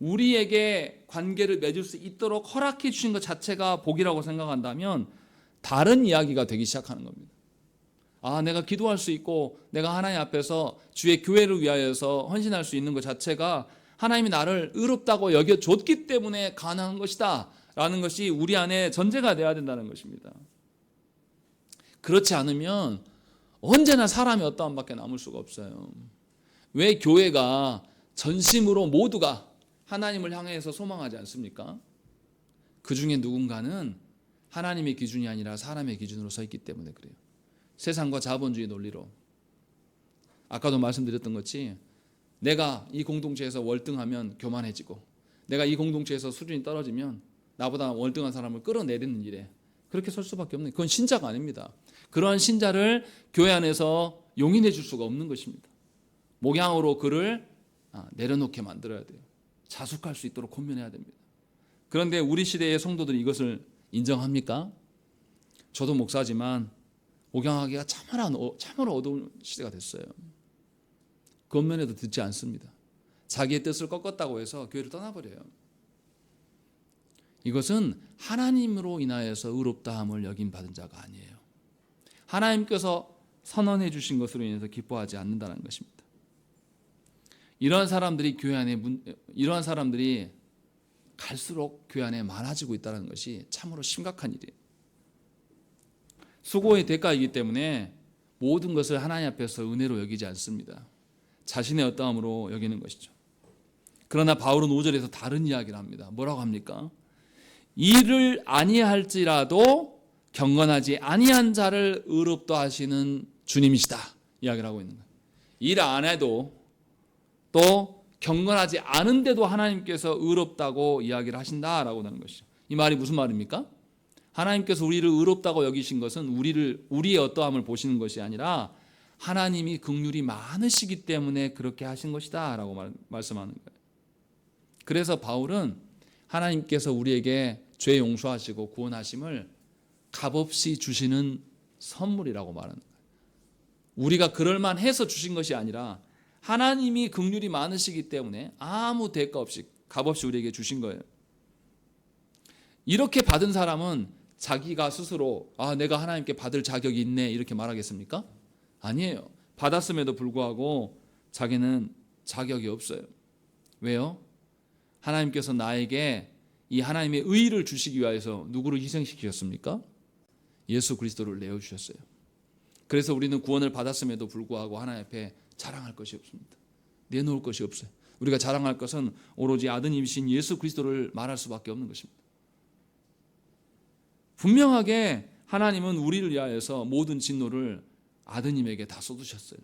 우리에게 관계를 맺을 수 있도록 허락해 주신 것 자체가 복이라고 생각한다면 다른 이야기가 되기 시작하는 겁니다. 내가 기도할 수 있고 내가 하나님 앞에서 주의 교회를 위하여서 헌신할 수 있는 것 자체가 하나님이 나를 의롭다고 여겨줬기 때문에 가능한 것이다 라는 것이 우리 안에 전제가 돼야 된다는 것입니다. 그렇지 않으면 언제나 사람이 어떠한 밖에 남을 수가 없어요. 왜 교회가 전심으로 모두가 하나님을 향해서 소망하지 않습니까? 그 중에 누군가는 하나님의 기준이 아니라 사람의 기준으로 서 있기 때문에 그래요. 세상과 자본주의 논리로. 아까도 말씀드렸던 것이 내가 이 공동체에서 월등하면 교만해지고 내가 이 공동체에서 수준이 떨어지면 나보다 월등한 사람을 끌어내리는 일에 그렇게 설 수밖에 없는, 그건 신자가 아닙니다. 그러한 신자를 교회 안에서 용인해 줄 수가 없는 것입니다. 목양으로 그를 내려놓게 만들어야 돼요. 자숙할 수 있도록 권면해야 됩니다. 그런데 우리 시대의 성도들이 이것을 인정합니까? 저도 목사지만 목양하기가 참으로 어려운 시대가 됐어요. 권면해도 듣지 않습니다. 자기의 뜻을 꺾었다고 해서 교회를 떠나버려요. 이것은 하나님으로 인하여서 의롭다함을 여김받은 자가 아니에요. 하나님께서 선언해 주신 것으로 인해서 기뻐하지 않는다는 것입니다. 이러한 사람들이 갈수록 교회 안에 많아지고 있다는 것이 참으로 심각한 일이에요. 수고의 대가이기 때문에 모든 것을 하나님 앞에서 은혜로 여기지 않습니다. 자신의 어떠함으로 여기는 것이죠. 그러나 바울은 5절에서 다른 이야기를 합니다. 뭐라고 합니까? 일을 아니할지라도 경건하지 아니한 자를 의롭다 하시는 주님이시다 이야기를 하고 있는 거예요. 일 안 해도 또 경건하지 않은데도 하나님께서 의롭다고 이야기를 하신다라고 하는 것이죠. 이 말이 무슨 말입니까? 하나님께서 우리를 의롭다고 여기신 것은 우리의 어떠함을 보시는 것이 아니라 하나님이 긍휼이 많으시기 때문에 그렇게 하신 것이다 라고 말씀하는 거예요. 그래서 바울은 하나님께서 우리에게 죄 용서하시고 구원하심을 값없이 주시는 선물이라고 말하는 거예요. 우리가 그럴만 해서 주신 것이 아니라 하나님이 긍휼이 많으시기 때문에 아무 대가 없이 값없이 우리에게 주신 거예요. 이렇게 받은 사람은 자기가 스스로 내가 하나님께 받을 자격이 있네 이렇게 말하겠습니까? 아니에요. 받았음에도 불구하고 자기는 자격이 없어요. 왜요? 하나님께서 나에게 이 하나님의 의의를 주시기 위해서 누구를 희생시키셨습니까? 예수 그리스도를 내어주셨어요. 그래서 우리는 구원을 받았음에도 불구하고 하나님 앞에 자랑할 것이 없습니다. 내놓을 것이 없어요. 우리가 자랑할 것은 오로지 아드님이신 예수 그리스도를 말할 수밖에 없는 것입니다. 분명하게 하나님은 우리를 위하여서 모든 진노를 아드님에게 다 쏟으셨어요.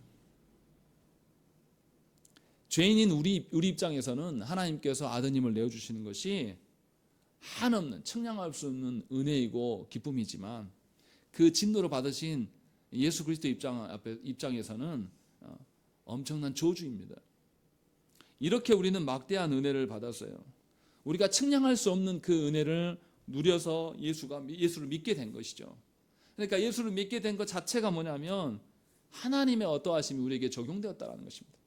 죄인인 우리 입장에서는 하나님께서 아드님을 내어주시는 것이 한없는 측량할 수 없는 은혜이고 기쁨이지만 그 진노를 받으신 예수 그리스도 입장에서는 엄청난 저주입니다. 이렇게 우리는 막대한 은혜를 받았어요. 우리가 측량할 수 없는 그 은혜를 누려서 예수를 믿게 된 것이죠. 그러니까 예수를 믿게 된 것 자체가 뭐냐면 하나님의 어떠하심이 우리에게 적용되었다는 것입니다.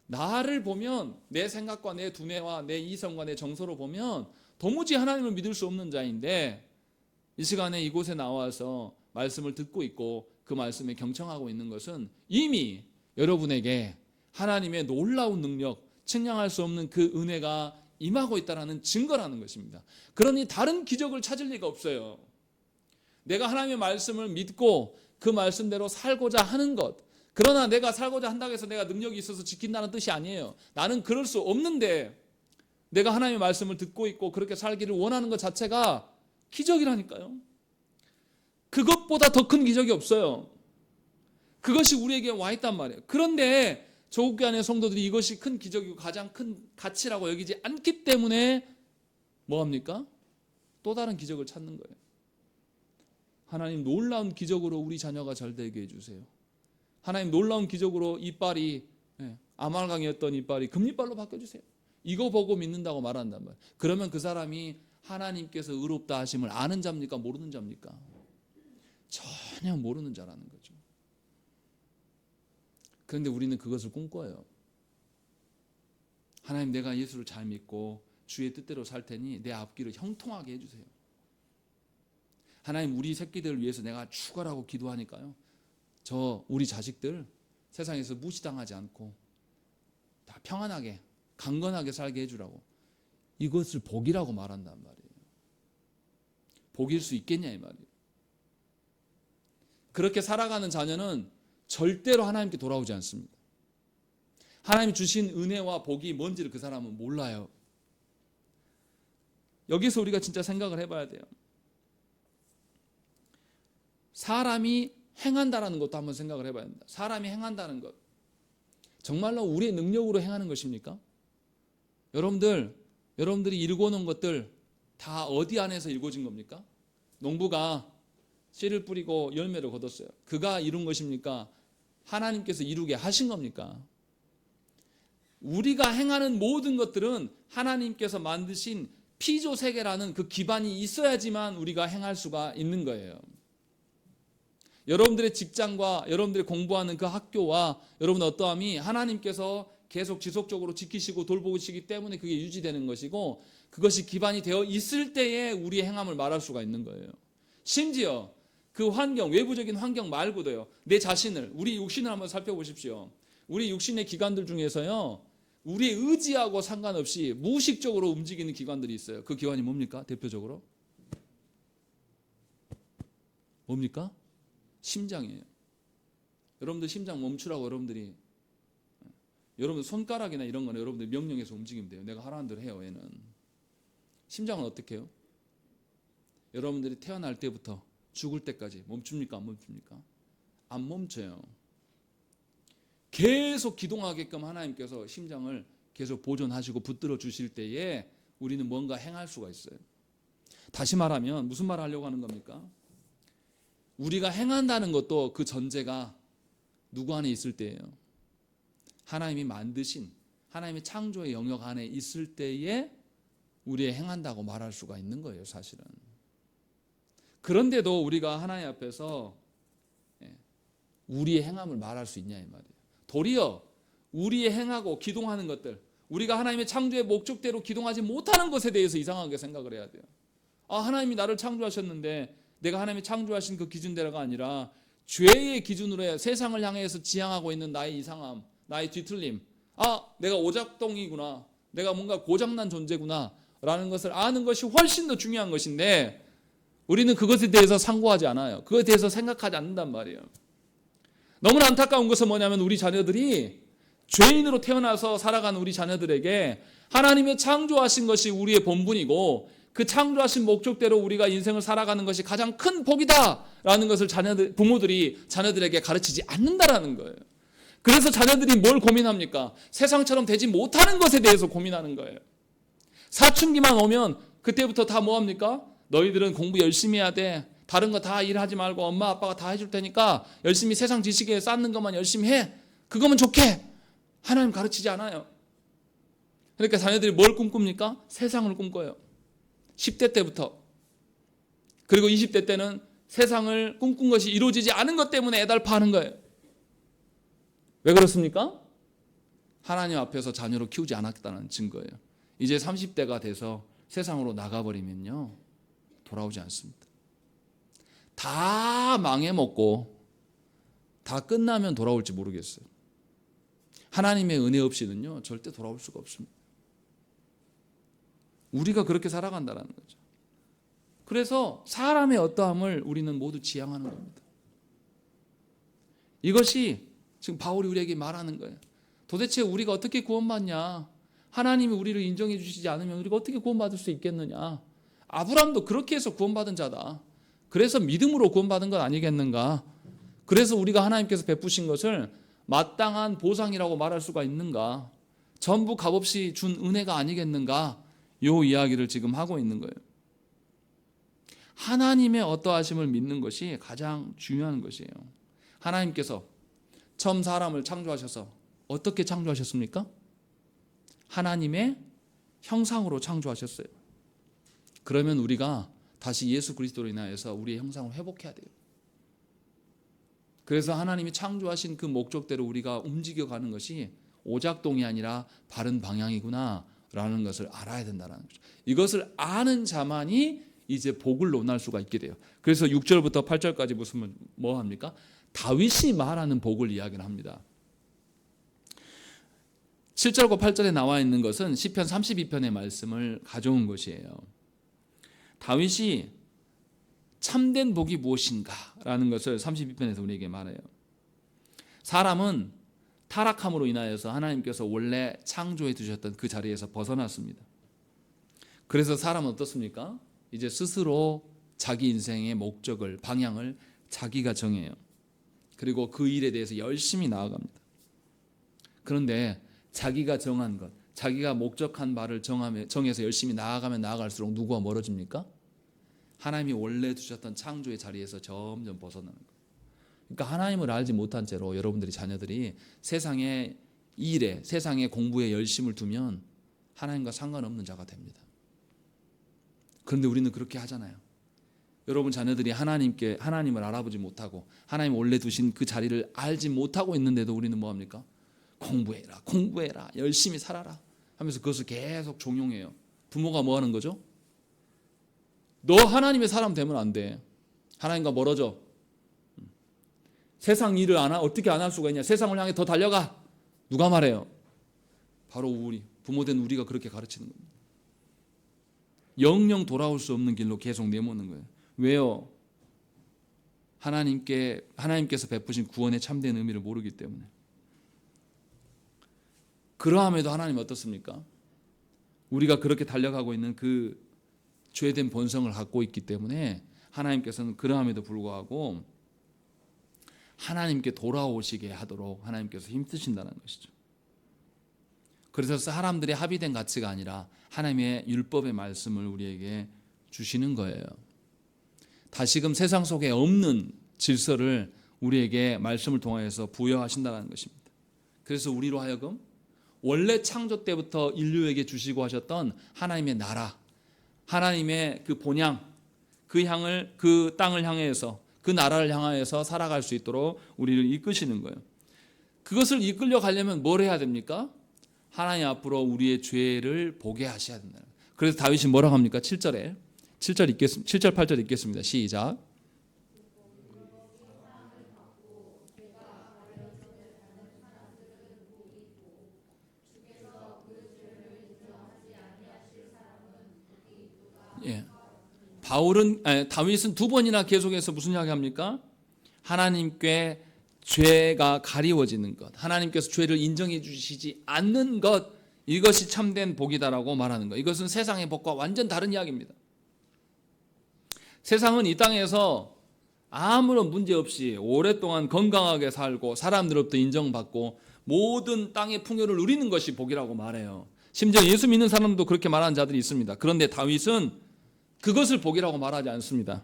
나를 보면 내 생각과 내 두뇌와 내 이성과 내 정서로 보면 도무지 하나님을 믿을 수 없는 자인데 이 시간에 이곳에 나와서 말씀을 듣고 있고 그 말씀에 경청하고 있는 것은 이미 여러분에게 하나님의 놀라운 능력, 측량할 수 없는 그 은혜가 임하고 있다는 증거라는 것입니다. 그러니 다른 기적을 찾을 리가 없어요. 내가 하나님의 말씀을 믿고 그 말씀대로 살고자 하는 것, 그러나 내가 살고자 한다고 해서 내가 능력이 있어서 지킨다는 뜻이 아니에요. 나는 그럴 수 없는데 내가 하나님의 말씀을 듣고 있고 그렇게 살기를 원하는 것 자체가 기적이라니까요. 그것보다 더 큰 기적이 없어요. 그것이 우리에게 와 있단 말이에요. 그런데 조국교회 안의 성도들이 이것이 큰 기적이고 가장 큰 가치라고 여기지 않기 때문에 뭐합니까? 또 다른 기적을 찾는 거예요. 하나님 놀라운 기적으로 우리 자녀가 잘 되게 해주세요. 하나님 놀라운 기적으로 이빨이 아말강이었던 이빨이 금이빨로 바꿔주세요. 이거 보고 믿는다고 말한단 말이에요. 그러면 그 사람이 하나님께서 의롭다 하심을 아는 자입니까? 모르는 자입니까? 전혀 모르는 자라는 거죠. 그런데 우리는 그것을 꿈꿔요. 하나님, 내가 예수를 잘 믿고 주의 뜻대로 살 테니 내 앞길을 형통하게 해주세요. 하나님, 우리 새끼들을 위해서 내가 죽어라고 기도하니까요, 우리 자식들 세상에서 무시당하지 않고 다 평안하게 강건하게 살게 해주라고, 이것을 복이라고 말한단 말이에요. 복일 수 있겠냐 이 말이에요. 그렇게 살아가는 자녀는 절대로 하나님께 돌아오지 않습니다. 하나님이 주신 은혜와 복이 뭔지를 그 사람은 몰라요. 여기서 우리가 진짜 생각을 해봐야 돼요. 사람이 행한다라는 것도 한번 생각을 해봐야 합니다. 사람이 행한다는 것, 정말로 우리의 능력으로 행하는 것입니까? 여러분들이 일궈놓은 것들 다 어디 안에서 일궈진 겁니까? 농부가 씨를 뿌리고 열매를 거뒀어요. 그가 이룬 것입니까? 하나님께서 이루게 하신 겁니까? 우리가 행하는 모든 것들은 하나님께서 만드신 피조세계라는 그 기반이 있어야지만 우리가 행할 수가 있는 거예요. 여러분들의 직장과 여러분들이 공부하는 그 학교와 여러분의 어떠함이 하나님께서 계속 지속적으로 지키시고 돌보시기 때문에 그게 유지되는 것이고, 그것이 기반이 되어 있을 때에 우리의 행함을 말할 수가 있는 거예요. 심지어 그 환경, 외부적인 환경 말고도요, 내 자신을, 우리 육신을 한번 살펴보십시오. 우리 육신의 기관들 중에서요, 우리의 의지하고 상관없이 무의식적으로 움직이는 기관들이 있어요. 그 기관이 뭡니까? 대표적으로 뭡니까? 심장이에요. 여러분들 심장 멈추라고 여러분들 손가락이나 이런 거는 여러분들 명령해서 움직이면 돼요. 내가 하라는 대로 해요. 얘는. 심장은 어떻게 해요? 여러분들이 태어날 때부터 죽을 때까지 멈춥니까? 안 멈춥니까? 안 멈춰요. 계속 기동하게끔 하나님께서 심장을 계속 보존하시고 붙들어 주실 때에 우리는 뭔가 행할 수가 있어요. 다시 말하면 무슨 말을 하려고 하는 겁니까? 우리가 행한다는 것도 그 전제가 누구 안에 있을 때예요? 하나님이 만드신, 하나님의 창조의 영역 안에 있을 때에 우리의 행한다고 말할 수가 있는 거예요, 사실은. 그런데도 우리가 하나님 앞에서 우리의 행함을 말할 수 있냐 이 말이에요. 도리어 우리의 행하고 기동하는 것들, 우리가 하나님의 창조의 목적대로 기동하지 못하는 것에 대해서 이상하게 생각을 해야 돼요. 하나님이 나를 창조하셨는데 내가 하나님이 창조하신 그 기준대로가 아니라 죄의 기준으로 세상을 향해서 지향하고 있는 나의 이상함, 나의 뒤틀림, 내가 오작동이구나, 내가 뭔가 고장난 존재구나 라는 것을 아는 것이 훨씬 더 중요한 것인데, 우리는 그것에 대해서 상고하지 않아요. 그것에 대해서 생각하지 않는단 말이에요. 너무나 안타까운 것은 뭐냐면, 우리 자녀들이 죄인으로 태어나서 살아가는 우리 자녀들에게 하나님의 창조하신 것이 우리의 본분이고, 그 창조하신 목적대로 우리가 인생을 살아가는 것이 가장 큰 복이다라는 것을 부모들이 자녀들에게 가르치지 않는다라는 거예요. 그래서 자녀들이 뭘 고민합니까? 세상처럼 되지 못하는 것에 대해서 고민하는 거예요. 사춘기만 오면 그때부터 다 뭐합니까? 너희들은 공부 열심히 해야 돼. 다른 거 다 일하지 말고 엄마 아빠가 다 해줄 테니까 열심히 세상 지식에 쌓는 것만 열심히 해. 그거면 좋게. 하나님 가르치지 않아요. 그러니까 자녀들이 뭘 꿈꿉니까? 세상을 꿈꿔요. 10대 때부터. 그리고 20대 때는 세상을 꿈꾼 것이 이루어지지 않은 것 때문에 애달파하는 거예요. 왜 그렇습니까? 하나님 앞에서 자녀를 키우지 않았다는 증거예요. 이제 30대가 돼서 세상으로 나가버리면요, 돌아오지 않습니다. 다 망해먹고 다 끝나면 돌아올지 모르겠어요. 하나님의 은혜 없이는요, 절대 돌아올 수가 없습니다. 우리가 그렇게 살아간다는 거죠. 그래서 사람의 어떠함을 우리는 모두 지향하는 겁니다. 이것이 지금 바울이 우리에게 말하는 거예요. 도대체 우리가 어떻게 구원받냐? 하나님이 우리를 인정해 주시지 않으면 우리가 어떻게 구원받을 수 있겠느냐? 아브라함도 그렇게 해서 구원받은 자다. 그래서 믿음으로 구원받은 것 아니겠는가? 그래서 우리가 하나님께서 베푸신 것을 마땅한 보상이라고 말할 수가 있는가? 전부 값없이 준 은혜가 아니겠는가? 이 이야기를 지금 하고 있는 거예요. 하나님의 어떠하심을 믿는 것이 가장 중요한 것이에요. 하나님께서 처음 사람을 창조하셔서 어떻게 창조하셨습니까? 하나님의 형상으로 창조하셨어요. 그러면 우리가 다시 예수 그리스도로 인하여서 우리의 형상을 회복해야 돼요. 그래서 하나님이 창조하신 그 목적대로 우리가 움직여가는 것이 오작동이 아니라 바른 방향이구나 라는 것을 알아야 된다는 거죠. 이것을 아는 자만이 이제 복을 논할 수가 있게 돼요. 그래서 6절부터 8절까지 무슨 뭐 합니까? 다윗이 말하는 복을 이야기를 합니다. 7절과 8절에 나와 있는 것은 시편 32편의 말씀을 가져온 것이에요. 다윗이 참된 복이 무엇인가라는 것을 32편에서 우리에게 말해요. 사람은 타락함으로 인하여서 하나님께서 원래 창조해 두셨던 그 자리에서 벗어났습니다. 그래서 사람은 어떻습니까? 이제 스스로 자기 인생의 목적을, 방향을 자기가 정해요. 그리고 그 일에 대해서 열심히 나아갑니다. 그런데 자기가 정한 것, 자기가 목적한 바를 정해서 열심히 나아가면 나아갈수록 누구와 멀어집니까? 하나님이 원래 두셨던 창조의 자리에서 점점 벗어나는 거예요. 그러니까 하나님을 알지 못한 채로 여러분들이 자녀들이 세상의 일에, 세상의 공부에 열심을 두면 하나님과 상관없는 자가 됩니다. 그런데 우리는 그렇게 하잖아요. 여러분 자녀들이 하나님을 알아보지 못하고 하나님 원래 두신 그 자리를 알지 못하고 있는데도 우리는 뭐합니까? 공부해라, 열심히 살아라 하면서 그것을 계속 종용해요. 부모가 뭐 하는 거죠? 너 하나님의 사람 되면 안 돼. 하나님과 멀어져. 세상 일을 어떻게 안 할 수가 있냐? 세상을 향해 더 달려가. 누가 말해요? 바로 우리, 부모된 우리가 그렇게 가르치는 겁니다. 영영 돌아올 수 없는 길로 계속 내모는 거예요. 왜요? 하나님께서 베푸신 구원의 참된 의미를 모르기 때문에. 그러함에도 하나님 어떻습니까? 우리가 그렇게 달려가고 있는 그 죄된 본성을 갖고 있기 때문에 하나님께서는 그러함에도 불구하고 하나님께 돌아오시게 하도록 하나님께서 힘쓰신다는 것이죠. 그래서 사람들의 합의된 가치가 아니라 하나님의 율법의 말씀을 우리에게 주시는 거예요. 다시금 세상 속에 없는 질서를 우리에게 말씀을 통하여서 부여하신다는 것입니다. 그래서 우리로 하여금 원래 창조 때부터 인류에게 주시고 하셨던 하나님의 나라, 하나님의 그 본향, 그 땅을 향해서, 그 나라를 향하여서 살아갈 수 있도록 우리를 이끄시는 거예요. 그것을 이끌려 가려면 뭘 해야 됩니까? 하나님 앞으로 우리의 죄를 보게 하셔야 된다. 그래서 다윗이 뭐라고 합니까? 7절 8절 읽겠습니다. 시작. 예. 다윗은 두 번이나 계속해서 무슨 이야기합니까? 하나님께 죄가 가리워지는 것, 하나님께서 죄를 인정해 주시지 않는 것, 이것이 참된 복이다라고 말하는 것. 이것은 세상의 복과 완전 다른 이야기입니다. 세상은 이 땅에서 아무런 문제 없이 오랫동안 건강하게 살고 사람들로부터 인정받고 모든 땅의 풍요를 누리는 것이 복이라고 말해요. 심지어 예수 믿는 사람도 그렇게 말하는 자들이 있습니다. 그런데 다윗은 그것을 복이라고 말하지 않습니다.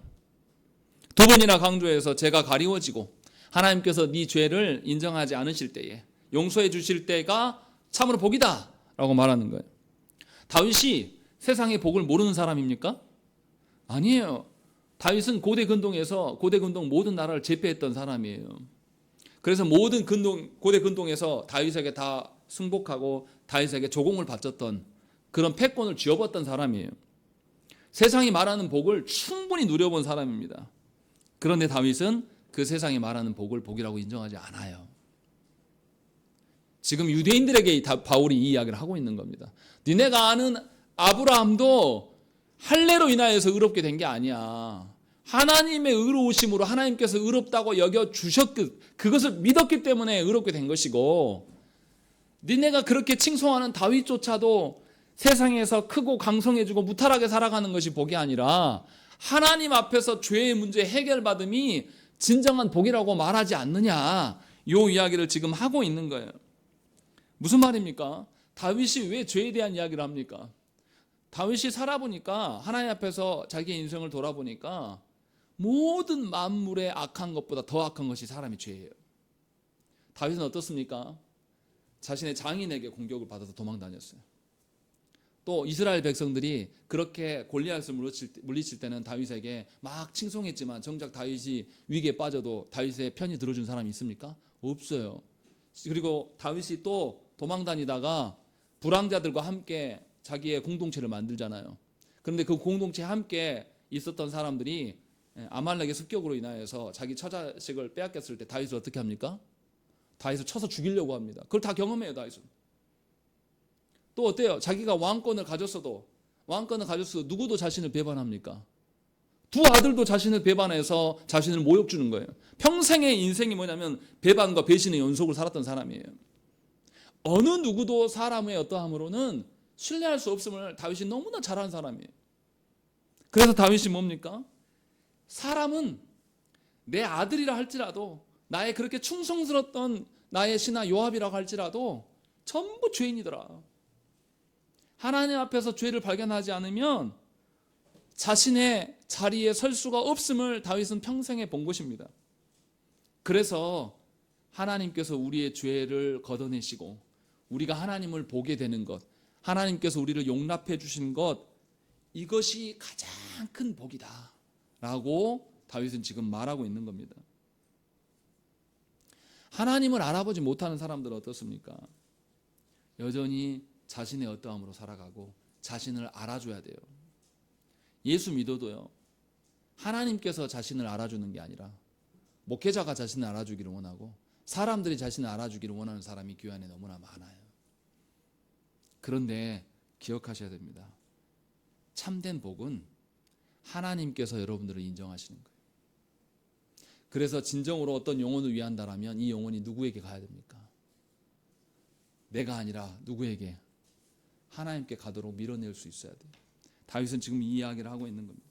두 번이나 강조해서 죄가 가리워지고 하나님께서 네 죄를 인정하지 않으실 때에 용서해 주실 때가 참으로 복이다 라고 말하는 거예요. 다윗이 세상의 복을 모르는 사람입니까? 아니에요. 다윗은 고대 근동 모든 나라를 제패했던 사람이에요. 그래서 모든 고대 근동에서 다윗에게 다 승복하고 다윗에게 조공을 바쳤던 그런 패권을 쥐어봤던 사람이에요. 세상이 말하는 복을 충분히 누려본 사람입니다. 그런데 다윗은 그 세상이 말하는 복을 복이라고 인정하지 않아요. 지금 유대인들에게 바울이 이 이야기를 하고 있는 겁니다. 니네가 아는 아브라함도 할례로 인하여서 의롭게 된 게 아니야. 하나님의 의로우심으로 하나님께서 의롭다고 여겨주셨고 그것을 믿었기 때문에 의롭게 된 것이고, 니네가 그렇게 칭송하는 다윗조차도 세상에서 크고 강성해지고 무탈하게 살아가는 것이 복이 아니라 하나님 앞에서 죄의 문제 해결받음이 진정한 복이라고 말하지 않느냐, 이 이야기를 지금 하고 있는 거예요. 무슨 말입니까? 다윗이 왜 죄에 대한 이야기를 합니까? 다윗이 살아보니까 하나님 앞에서 자기의 인생을 돌아보니까 모든 만물의 악한 것보다 더 악한 것이 사람의 죄예요. 다윗은 어떻습니까? 자신의 장인에게 공격을 받아서 도망 다녔어요. 또 이스라엘 백성들이 그렇게 골리앗을 물리칠 때는 다윗에게 막 칭송했지만 정작 다윗이 위기에 빠져도 다윗의 편이 들어준 사람이 있습니까? 없어요. 그리고 다윗이 또 도망 다니다가 불황자들과 함께 자기의 공동체를 만들잖아요. 그런데 그 공동체에 함께 있었던 사람들이 아말렉의 습격으로 인하여서 자기 처자식을 빼앗겼을 때 다윗을 어떻게 합니까? 다윗을 쳐서 죽이려고 합니다. 그걸 다 경험해요, 다윗은. 또 어때요? 자기가 왕권을 가졌어도 누구도 자신을 배반합니까? 두 아들도 자신을 배반해서 자신을 모욕 주는 거예요. 평생의 인생이 뭐냐면 배반과 배신의 연속을 살았던 사람이에요. 어느 누구도 사람의 어떠함으로는 신뢰할 수 없음을 다윗이 너무나 잘 아는 사람이에요. 그래서 다윗이 뭡니까? 사람은 내 아들이라 할지라도, 나의 그렇게 충성스럽던 나의 신하 요압이라고 할지라도 전부 죄인이더라. 하나님 앞에서 죄를 발견하지 않으면 자신의 자리에 설 수가 없음을 다윗은 평생에 본 것입니다. 그래서 하나님께서 우리의 죄를 걷어내시고 우리가 하나님을 보게 되는 것, 하나님께서 우리를 용납해 주신 것, 이것이 가장 큰 복이다 라고 다윗은 지금 말하고 있는 겁니다. 하나님을 알아보지 못하는 사람들은 어떻습니까? 여전히 자신의 어떠함으로 살아가고 자신을 알아줘야 돼요. 예수 믿어도요, 하나님께서 자신을 알아주는 게 아니라 목회자가 자신을 알아주기를 원하고 사람들이 자신을 알아주기를 원하는 사람이 교회 안에 너무나 많아요. 그런데 기억하셔야 됩니다. 참된 복은 하나님께서 여러분들을 인정하시는 거예요. 그래서 진정으로 어떤 영혼을 위한다라면 이 영혼이 누구에게 가야 됩니까? 내가 아니라 누구에게? 하나님께 가도록 밀어낼 수 있어야 돼요. 다윗은 지금 이 이야기를 하고 있는 겁니다.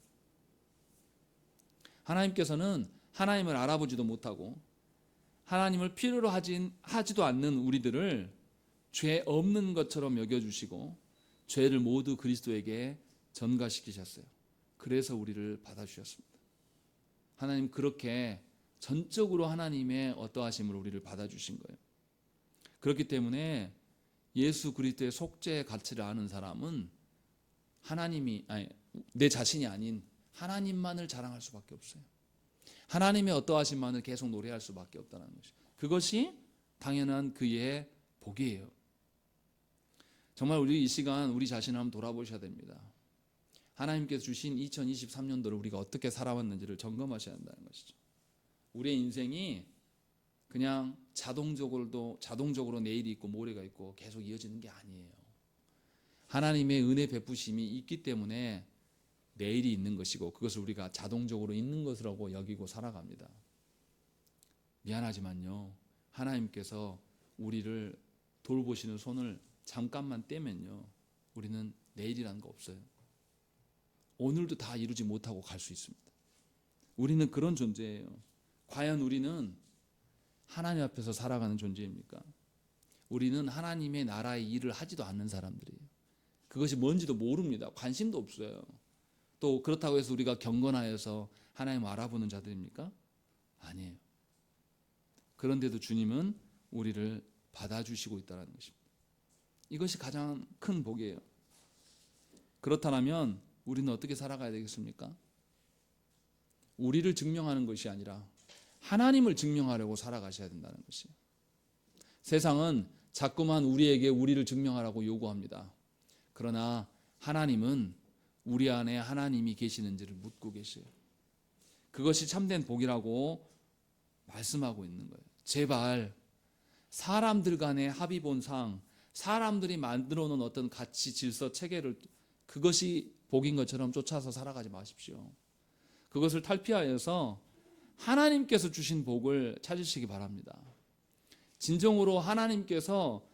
하나님께서는 하나님을 알아보지도 못하고 하나님을 필요로 하지도 않는 우리들을 죄 없는 것처럼 여겨주시고 죄를 모두 그리스도에게 전가시키셨어요. 그래서 우리를 받아주셨습니다. 하나님 그렇게 전적으로 하나님의 어떠하심으로 우리를 받아주신 거예요. 그렇기 때문에 예수 그리스도의 속죄의 가치를 아는 사람은 내 자신이 아닌 하나님만을 자랑할 수밖에 없어요. 하나님의 어떠하심만을 계속 노래할 수밖에 없다는 것이, 그것이 당연한 그의 복이에요. 정말 우리 이 시간 우리 자신을 한번 돌아보셔야 됩니다. 하나님께서 주신 2023년도를 우리가 어떻게 살아왔는지를 점검하셔야 한다는 것이죠. 우리의 인생이 그냥 자동적으로 내일이 있고 모레가 있고 계속 이어지는 게 아니에요. 하나님의 은혜 베푸심이 있기 때문에 내일이 있는 것이고 그것을 우리가 자동적으로 있는 것이라고 여기고 살아갑니다. 미안하지만요, 하나님께서 우리를 돌보시는 손을 잠깐만 떼면요, 우리는 내일이라는 거 없어요. 오늘도 다 이루지 못하고 갈 수 있습니다. 우리는 그런 존재예요. 과연 우리는 하나님 앞에서 살아가는 존재입니까? 우리는 하나님의 나라의 일을 하지도 않는 사람들이에요. 그것이 뭔지도 모릅니다. 관심도 없어요. 또 그렇다고 해서 우리가 경건하여서 하나님을 알아보는 자들입니까? 아니에요. 그런데도 주님은 우리를 받아주시고 있다는 것입니다. 이것이 가장 큰 복이에요. 그렇다면 우리는 어떻게 살아가야 되겠습니까? 우리를 증명하는 것이 아니라 하나님을 증명하려고 살아가셔야 된다는 것이에요. 세상은 자꾸만 우리에게 우리를 증명하라고 요구합니다. 그러나 하나님은 우리 안에 하나님이 계시는지를 묻고 계셔요. 그것이 참된 복이라고 말씀하고 있는 거예요. 제발 사람들 간의 합의 본상, 사람들이 만들어 놓은 어떤 가치, 질서, 체계를 그것이 복인 것처럼 쫓아서 살아가지 마십시오. 그것을 탈피하여서 하나님께서 주신 복을 찾으시기 바랍니다. 진정으로 하나님께서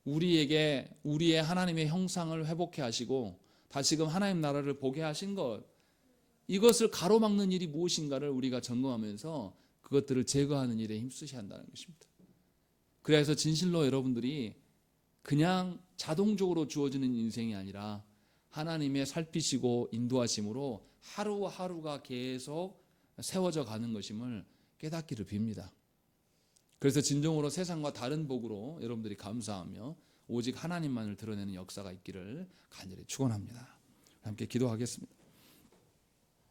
우리에게 우리의 하나님의 형상을 회복해 하시고 다시금 하나님 나라를 보게 하신 것, 이것을 가로막는 일이 무엇인가를 우리가 점검하면서 그것들을 제거하는 일에 힘쓰셔야 한다는 것입니다. 그래서 진실로 여러분들이 그냥 자동적으로 주어지는 인생이 아니라 하나님의 살피시고 인도하심으로 하루하루가 계속 세워져 가는 것임을 깨닫기를 빕니다. 그래서 진정으로 세상과 다른 복으로 여러분들이 감사하며 오직 하나님만을 드러내는 역사가 있기를 간절히 축원합니다. 함께 기도하겠습니다.